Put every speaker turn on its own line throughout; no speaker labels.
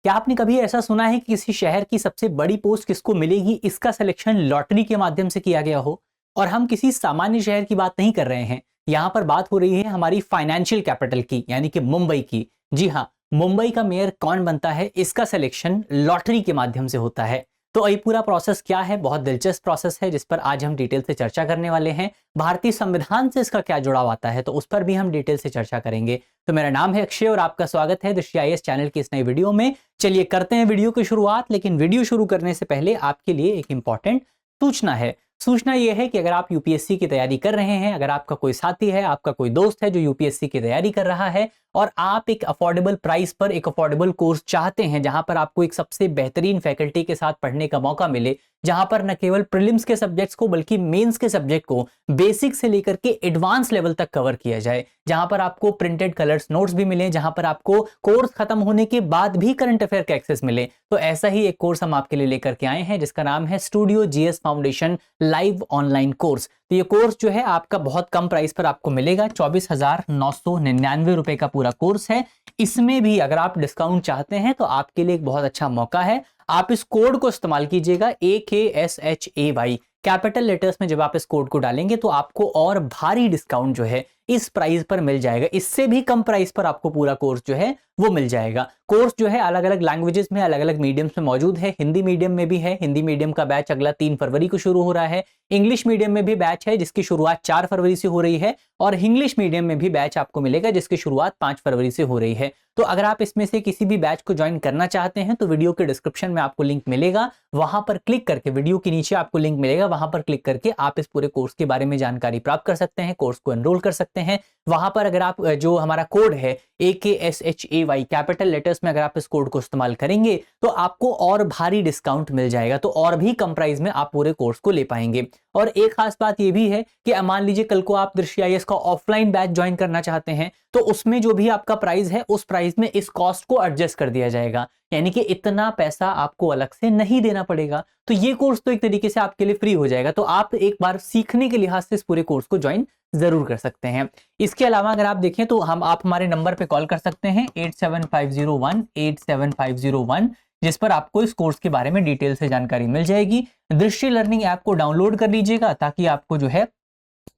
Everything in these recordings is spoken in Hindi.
क्या आपने कभी ऐसा सुना है कि किसी शहर की सबसे बड़ी पोस्ट किसको मिलेगी, इसका सिलेक्शन लॉटरी के माध्यम से किया गया हो? और हम किसी सामान्य शहर की बात नहीं कर रहे हैं, यहां पर बात हो रही है हमारी फाइनेंशियल कैपिटल की, यानी कि मुंबई की। जी हाँ, मुंबई का मेयर कौन बनता है, इसका सिलेक्शन लॉटरी के माध्यम से होता है। तो ये पूरा प्रोसेस क्या है? बहुत दिलचस्प प्रोसेस है जिस पर आज हम डिटेल से चर्चा करने वाले हैं। भारतीय संविधान से इसका क्या जुड़ाव आता है, तो उस पर भी हम डिटेल से चर्चा करेंगे। तो मेरा नाम है अक्षय और आपका स्वागत है दृष्टि आईएएस चैनल की इस नई वीडियो में। चलिए करते हैं वीडियो की शुरुआत, लेकिन वीडियो शुरू करने से पहले आपके लिए एक इंपॉर्टेंट सूचना है। सूचना यह है कि अगर आप यूपीएससी की तैयारी कर रहे हैं, अगर आपका कोई साथी है, आपका कोई दोस्त है जो यूपीएससी की तैयारी कर रहा है और आप एक अफोर्डेबल प्राइस पर एक अफोर्डेबल कोर्स चाहते हैं जहां पर आपको एक सबसे बेहतरीन फैकल्टी के साथ पढ़ने का मौका मिले, जहां पर न केवल प्रीलिम्स के सब्जेक्ट्स को बल्कि मेंस के सब्जेक्ट को बेसिक से लेकर के एडवांस लेवल तक कवर किया जाए, जहां पर आपको प्रिंटेड कलर्स नोट्स भी मिले, जहां पर आपको कोर्स खत्म होने के बाद भी करंट अफेयर का एक्सेस मिले, तो ऐसा ही एक कोर्स हम आपके लिए लेकर के आए हैं जिसका नाम है studio GS foundation live online course. तो ये कोर्स जो है आपका बहुत कम प्राइस पर आपको मिलेगा, 24,999 रुपए का पूरा कोर्स है। इसमें भी अगर आप डिस्काउंट चाहते हैं तो आपके लिए एक बहुत अच्छा मौका है। आप इस कोड को इस्तेमाल कीजिएगा AKSHAY, कैपिटल लेटर्स में जब आप इस कोड को डालेंगे तो आपको और भारी डिस्काउंट जो है इस प्राइस पर मिल जाएगा। इससे भी कम प्राइस पर आपको पूरा कोर्स जो है वो मिल जाएगा। कोर्स जो है अलग अलग लैंग्वेजेस में, अलग अलग मीडियम्स में मौजूद है। हिंदी मीडियम में भी है, हिंदी मीडियम का बैच अगला 3 फरवरी को शुरू हो रहा है। इंग्लिश मीडियम में भी बैच है जिसकी शुरुआत 4 फरवरी से हो रही है, और इंग्लिश मीडियम में भी बैच आपको मिलेगा जिसकी शुरुआत 5 फरवरी से हो रही है। तो अगर आप इसमें से किसी भी बैच को ज्वाइन करना चाहते हैं तो वीडियो के डिस्क्रिप्शन में आपको लिंक मिलेगा, वहां पर क्लिक करके, वीडियो के नीचे आपको लिंक मिलेगा, वहां पर क्लिक करके आप इस पूरे कोर्स के बारे में जानकारी प्राप्त कर सकते हैं, कोर्स को एनरोल कर सकते हैं। वहां पर अगर आप जो हमारा कोड है AKSHAY कैपिटल लेटर्स में अगर आप इस कोड को इस्तेमाल करेंगे तो आपको और भारी डिस्काउंट मिल जाएगा, तो और भी कम प्राइस में आप पूरे कोर्स को ले पाएंगे। और एक खास बात यह भी है कि मान लीजिए कल को आप दृष्टि आईएएस का ऑफलाइन बैच ज्वाइन करना चाहते हैं तो उसमें जो भी आपका प्राइस है उस प्राइस में इस कॉस्ट को एडजस्ट कर दिया जाएगा, यानी कि इतना पैसा आपको अलग से नहीं देना पड़ेगा। तो ये कोर्स तो एक तरीके से आपके लिए फ्री हो जाएगा। तो आप एक बार सीखने के लिहाज से इस पूरे कोर्स को ज्वाइन जरूर कर सकते हैं। इसके अलावा अगर आप देखें तो आप हमारे नंबर पे कॉल कर सकते हैं 8750187501, जिस पर आपको इस कोर्स के बारे में डिटेल से जानकारी मिल जाएगी। दृष्टि लर्निंग ऐप को डाउनलोड कर लीजिएगा ताकि आपको जो है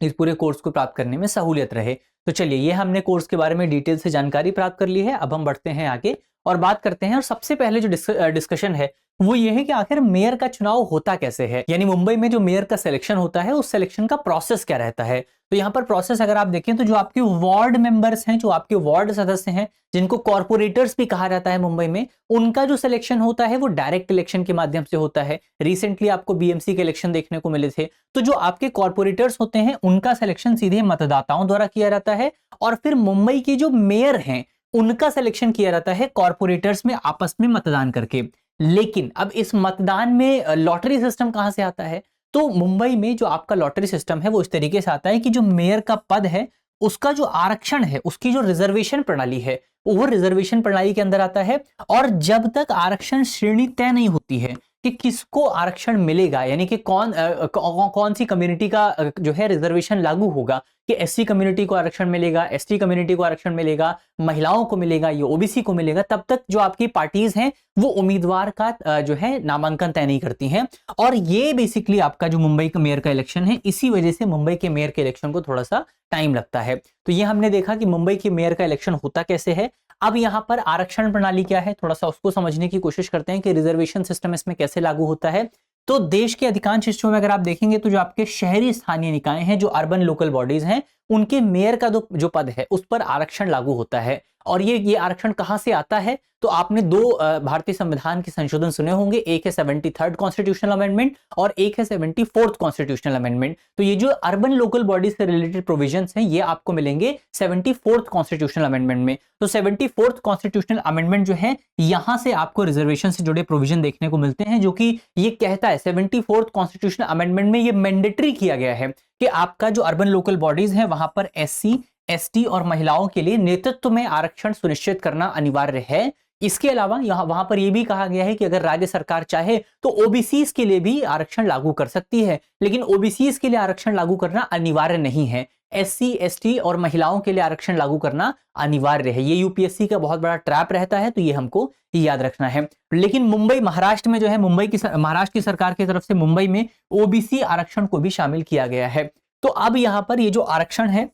इस पूरे कोर्स को प्राप्त करने में सहूलियत रहे। तो चलिए, ये हमने कोर्स के बारे में डिटेल से जानकारी प्राप्त कर ली है। अब हम बढ़ते हैं आगे और बात करते हैं। और सबसे पहले जो डिस्कशन है वो ये है कि आखिर मेयर का चुनाव होता कैसे है, यानी मुंबई में जो मेयर का सिलेक्शन होता है उस सिलेक्शन का प्रोसेस क्या रहता है। तो यहाँ पर प्रोसेस अगर आप देखें तो जो आपके वार्ड मेंबर्स हैं, जो आपके वार्ड सदस्य हैं, जिनको कॉर्पोरेटर्स भी कहा जाता है मुंबई में, उनका जो सिलेक्शन होता है वो डायरेक्ट इलेक्शन के माध्यम से होता है। रिसेंटली आपको बीएमसी के इलेक्शन देखने को मिले थे। तो जो आपके कॉर्पोरेटर्स होते हैं उनका सिलेक्शन सीधे मतदाताओं द्वारा किया जाता है, और फिर मुंबई के जो मेयर हैं उनका सिलेक्शन किया जाता है कॉर्पोरेटर्स में आपस में मतदान करके। लेकिन अब इस मतदान में लॉटरी सिस्टम कहां से आता है? तो मुंबई में जो आपका लॉटरी सिस्टम है वो इस तरीके से आता है कि जो मेयर का पद है उसका जो आरक्षण है, उसकी जो रिजर्वेशन प्रणाली है वो रिजर्वेशन प्रणाली के अंदर आता है। और जब तक आरक्षण श्रेणी तय नहीं होती है कि किसको आरक्षण मिलेगा, यानी कि कौन सी कम्युनिटी का जो है रिजर्वेशन लागू होगा, कि एससी कम्युनिटी को आरक्षण मिलेगा, एसटी कम्युनिटी को आरक्षण मिलेगा, महिलाओं को मिलेगा, ये ओबीसी को मिलेगा, तब तक जो आपकी पार्टीज हैं वो उम्मीदवार का जो है नामांकन तय नहीं करती हैं। और ये बेसिकली आपका जो मुंबई का मेयर का इलेक्शन है, इसी वजह से मुंबई के मेयर के इलेक्शन को थोड़ा सा टाइम लगता है। तो ये हमने देखा कि मुंबई के मेयर का इलेक्शन होता कैसे है। अब यहाँ पर आरक्षण प्रणाली क्या है, थोड़ा सा उसको समझने की कोशिश करते हैं कि रिजर्वेशन सिस्टम इसमें कैसे लागू होता है। तो देश के अधिकांश हिस्सों में अगर आप देखेंगे तो जो आपके शहरी स्थानीय निकाय हैं, जो अर्बन लोकल बॉडीज हैं, उनके मेयर का जो पद है उस पर आरक्षण लागू होता है। और ये आरक्षण कहां से आता है? तो आपने दो भारतीय संविधान के संशोधन सुने होंगे, एक है 73rd कॉन्स्टिट्यूशनल अमेंडमेंट और एक है 74th कॉन्स्टिट्यूशनल अमेंडमेंट। तो ये जो अर्बन लोकल बॉडीज से रिलेटेड प्रोविजंस हैं ये आपको मिलेंगे 74th कॉन्स्टिट्यूशनल अमेंडमेंट में। तो 74th कॉन्स्टिट्यूशनल अमेंडमेंट जो है, यहां से आपको रिजर्वेशन से जुड़े प्रोविजन देखने को मिलते हैं, जो कि ये कहता है 74th कॉन्स्टिट्यूशनल अमेंडमेंट में ये मैंडेटरी किया गया है कि आपका जो अर्बन लोकल बॉडीज है वहां पर एससी, एसटी और महिलाओं के लिए नेतृत्व में आरक्षण सुनिश्चित करना अनिवार्य है। इसके अलावा वहां पर यह भी कहा गया है कि अगर राज्य सरकार चाहे तो ओबीसीज के लिए भी आरक्षण लागू कर सकती है, लेकिन ओबीसीज के लिए आरक्षण लागू करना अनिवार्य नहीं है। SC ST और महिलाओं के लिए आरक्षण लागू करना अनिवार्य है। ये यूपीएससी का बहुत बड़ा ट्रैप रहता है, तो ये हमको याद रखना है। लेकिन मुंबई महाराष्ट्र में जो है, महाराष्ट्र की सरकार की तरफ से मुंबई में ओबीसी आरक्षण को भी शामिल किया गया है। तो अब यहां पर ये जो आरक्षण है,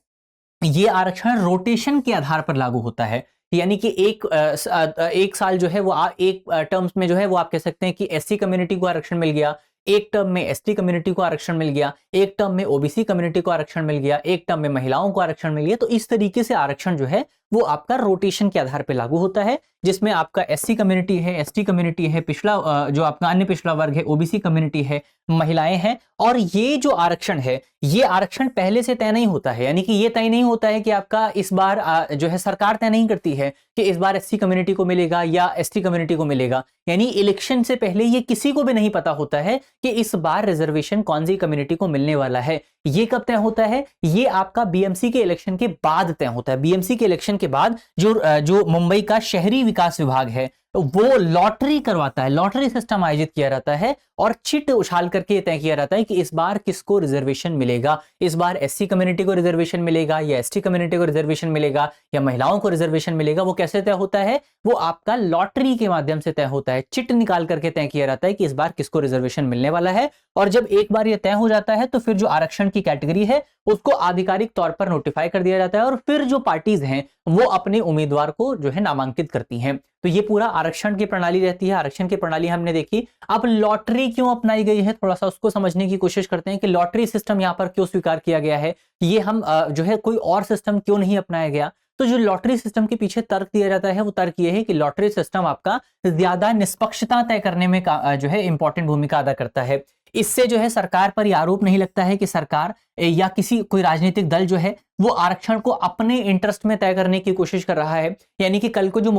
ये आरक्षण रोटेशन के आधार पर लागू होता है, यानी कि एक साल जो है वो एक टर्म्स में जो है वो आप कह सकते हैं कि एससी कम्युनिटी को आरक्षण मिल गया, एक टर्म में एसटी कम्युनिटी को आरक्षण मिल गया, एक टर्म में ओबीसी कम्युनिटी को आरक्षण मिल गया, एक टर्म में महिलाओं को आरक्षण मिल गया। तो इस तरीके से आरक्षण जो है वो आपका रोटेशन के आधार पर लागू होता है, जिसमें आपका एससी कम्युनिटी है, एसटी कम्युनिटी है, पिछड़ा जो आपका अन्य पिछड़ा वर्ग है, ओबीसी कम्युनिटी है, महिलाएं हैं। और ये जो आरक्षण है, ये आरक्षण पहले से तय नहीं होता है, यानी कि ये तय नहीं होता है कि आपका इस बार जो है सरकार तय नहीं करती है कि इस बार एससी कम्युनिटी को मिलेगा या एसटी कम्युनिटी को मिलेगा। यानी इलेक्शन से पहले ये किसी को भी नहीं पता होता है कि इस बार रिजर्वेशन कौन सी कम्युनिटी को मिलने वाला है। ये कब तय होता है? ये आपका बीएमसी के इलेक्शन के बाद तय होता है। बीएमसी के इलेक्शन के बाद जो मुंबई का शहरी विकास विभाग है वो लॉटरी करवाता है, लॉटरी सिस्टम आयोजित किया जाता है और चिट उछाल करके तय किया जाता है कि इस बार किसको रिजर्वेशन मिलेगा। इस बार एससी कम्युनिटी को रिजर्वेशन मिलेगा या एसटी कम्युनिटी को रिजर्वेशन मिलेगा या महिलाओं को रिजर्वेशन मिलेगा। वो कैसे तय होता है? वो आपका लॉटरी के माध्यम से तय होता है, चिट निकाल करके तय किया जाता है कि इस बार किसको रिजर्वेशन मिलने वाला है। और जब एक बार ये तय हो जाता है तो फिर जो आरक्षण की कैटेगरी है उसको आधिकारिक तौर पर नोटिफाई कर दिया जाता है और फिर जो पार्टीज हैं वो अपने उम्मीदवार को जो है नामांकित करती हैं। तो ये पूरा आरक्षण की प्रणाली रहती है। आरक्षण की प्रणाली हमने देखी। अब लॉटरी क्यों अपनाई गई है, थोड़ा सा उसको समझने की कोशिश करते हैं कि लॉटरी सिस्टम यहाँ पर क्यों स्वीकार किया गया है, ये हम जो है कोई और सिस्टम क्यों नहीं अपनाया गया। तो जो लॉटरी सिस्टम के पीछे तर्क दिया जाता है वो तर्क ये है कि लॉटरी सिस्टम आपका ज्यादा निष्पक्षता तय करने में जो है इंपॉर्टेंट भूमिका अदा करता है। इससे जो है सरकार पर यह आरोप नहीं लगता है कि सरकार या कोई राजनीतिक दल जो है वो आरक्षण को अपने इंटरेस्ट में तय करने की कोशिश कर रहा है। यानी कि कल को जो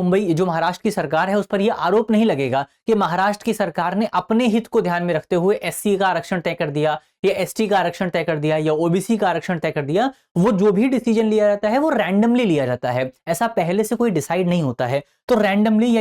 महाराष्ट्र की सरकार है उस पर यह आरोप नहीं लगेगा कि महाराष्ट्र की सरकार ने अपने हित को ध्यान में रखते हुए एससी का आरक्षण तय कर दिया या एसटी का आरक्षण तय कर दिया या ओबीसी का आरक्षण तय कर दिया। वो जो भी डिसीजन लिया जाता है वो रैंडमली लिया जाता है, ऐसा पहले से कोई डिसाइड नहीं होता है। तो रैंडमली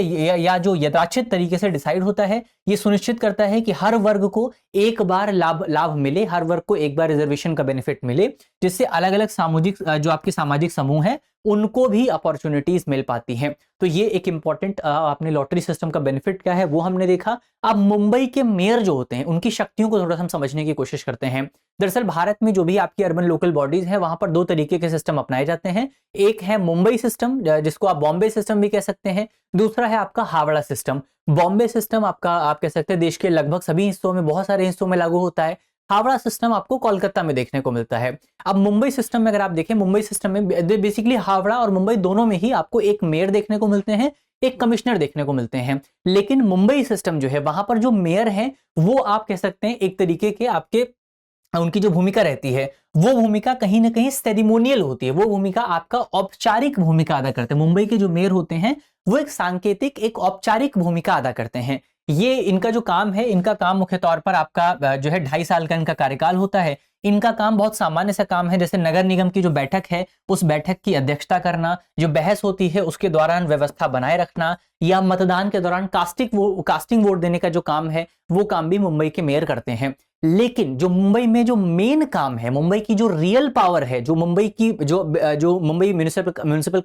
या जो यथाचित तरीके से डिसाइड होता है, ये सुनिश्चित करता है कि हर वर्ग को एक बार लाभ मिले, हर वर्ग को एक बार रिजर्वेशन का बेनिफिट मिले, जिससे अलग अलग जो आपके सामाजिक समूह है उनको भी अपॉर्चुनिटीज मिल पाती हैं। तो ये एक इंपॉर्टेंट आपने लॉटरी सिस्टम का बेनिफिट क्या है वो हमने देखा। अब मुंबई के मेयर जो होते हैं उनकी शक्तियों को थोड़ा हम समझने की कोशिश करते हैं। दरअसल भारत में जो भी आपकी अर्बन लोकल बॉडीज है वहां पर दो तरीके के सिस्टम अपनाए जाते हैं। एक है मुंबई सिस्टम, जिसको आप बॉम्बे सिस्टम भी कह सकते हैं। दूसरा है आपका हावड़ा सिस्टम। बॉम्बे सिस्टम आपका आप कह सकते हैं देश के लगभग सभी हिस्सों में, बहुत सारे हिस्सों में लागू होता है। हावड़ा सिस्टम आपको कोलकाता में देखने को मिलता है। अब मुंबई सिस्टम में अगर आप देखें, मुंबई सिस्टम में बेसिकली हावड़ा और मुंबई दोनों में ही आपको एक मेयर देखने को मिलते हैं, एक कमिश्नर देखने को मिलते हैं। लेकिन मुंबई सिस्टम जो है वहां पर जो मेयर हैं वो आप कह सकते हैं एक तरीके के उनकी जो भूमिका रहती है वो भूमिका कहीं ना कहीं सेरेमोनियल होती है। वो भूमिका आपका औपचारिक भूमिका अदा करते हैं। मुंबई के जो मेयर होते हैं वो एक सांकेतिक, एक औपचारिक भूमिका अदा करते हैं। ये इनका जो काम है, इनका काम मुख्य तौर पर आपका जो है 2.5 साल का इनका कार्यकाल होता है। इनका काम बहुत सामान्य सा काम है, जैसे नगर निगम की जो बैठक है उस बैठक की अध्यक्षता करना, जो बहस होती है उसके दौरान व्यवस्था बनाए रखना, या मतदान के दौरान कास्टिंग वोट देने का जो काम है वो काम भी मुंबई के मेयर करते हैं। लेकिन जो मुंबई में जो मेन काम है, मुंबई की जो रियल पावर है, जो मुंबई की जो मुंबई म्युनिसिपल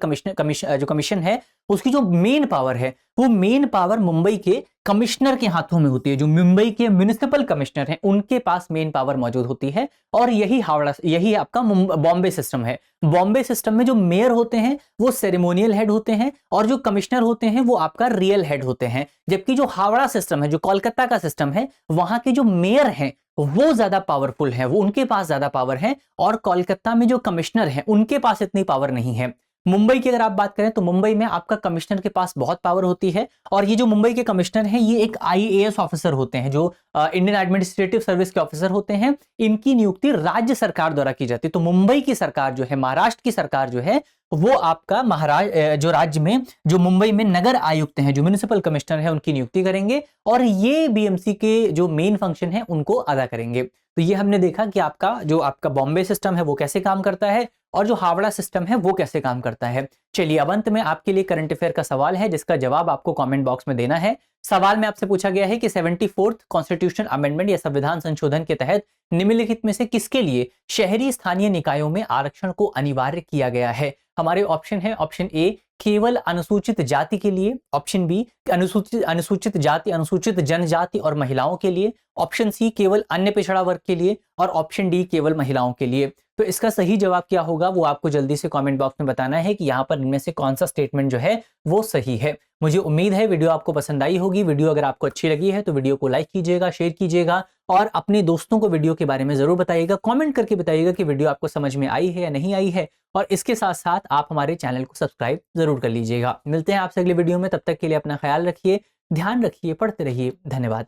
कमीशन है उसकी जो मेन पावर है वो मेन पावर मुंबई के कमिश्नर के हाथों में होती है। जो मुंबई के म्युनिसिपल कमिश्नर हैं उनके पास मेन पावर मौजूद होती है। और यही आपका बॉम्बे सिस्टम है। बॉम्बे सिस्टम में जो मेयर होते हैं वो सेरेमोनियल हेड होते हैं और जो कमिश्नर होते हैं वो आपका रियल हेड होते हैं। जबकि जो हावड़ा सिस्टम है, जो कोलकाता का सिस्टम है, वहां के जो मेयर हैं वो ज्यादा पावरफुल है, वो उनके पास ज्यादा पावर है। और कोलकाता में जो कमिश्नर हैं उनके पास इतनी पावर नहीं है। मुंबई की अगर आप बात करें तो मुंबई में आपका कमिश्नर के पास बहुत पावर होती है। और ये जो मुंबई के कमिश्नर हैं ये एक IAS ऑफिसर होते हैं, जो इंडियन एडमिनिस्ट्रेटिव सर्विस के ऑफिसर होते हैं। इनकी नियुक्ति राज्य सरकार द्वारा की जाती है। तो मुंबई की सरकार जो है, महाराष्ट्र की सरकार जो है, वो आपका जो राज्य में जो मुंबई में नगर आयुक्त हैं, जो म्युनिसिपल कमिश्नर है, उनकी नियुक्ति करेंगे और ये बीएमसी के जो मेन फंक्शन है उनको अदा करेंगे। तो ये हमने देखा कि आपका बॉम्बे सिस्टम है वो कैसे काम करता है और जो हावड़ा सिस्टम है वो कैसे काम करता है। चलिए अब अंत में आपके लिए करंट अफेयर का सवाल है जिसका जवाब आपको कमेंट बॉक्स में देना है। सवाल में आपसे पूछा गया है कि 74th कॉन्स्टिट्यूशन अमेंडमेंट या संविधान संशोधन के तहत निम्नलिखित में से किसके लिए शहरी स्थानीय निकायों में आरक्षण को अनिवार्य किया गया है। हमारे ऑप्शन है, ऑप्शन ए केवल अनुसूचित जाति के लिए, ऑप्शन बी अनुसूचित जाति, अनुसूचित जनजाति और महिलाओं के लिए, ऑप्शन सी केवल अन्य पिछड़ा वर्ग के लिए और ऑप्शन डी केवल महिलाओं के लिए। तो इसका सही जवाब क्या होगा वो आपको जल्दी से कमेंट बॉक्स में बताना है कि यहाँ पर इनमें से कौन सा स्टेटमेंट जो है वो सही है। मुझे उम्मीद है वीडियो आपको पसंद आई होगी। वीडियो अगर आपको अच्छी लगी है तो वीडियो को लाइक कीजिएगा, शेयर कीजिएगा और अपने दोस्तों को वीडियो के बारे में जरूर बताइएगा। कमेंट करके बताइएगा कि वीडियो आपको समझ में आई है या नहीं आई है, और इसके साथ साथ आप हमारे चैनल को सब्सक्राइब जरूर कर लीजिएगा। मिलते हैं आपसे अगले वीडियो में, तब तक के लिए अपना ख्याल रखिए, ध्यान रखिए, पढ़ते रहिए। धन्यवाद।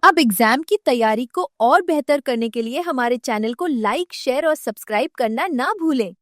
अब एग्जाम की तैयारी को और बेहतर करने के लिए हमारे चैनल को लाइक, शेयर और सब्सक्राइब करना ना भूलें।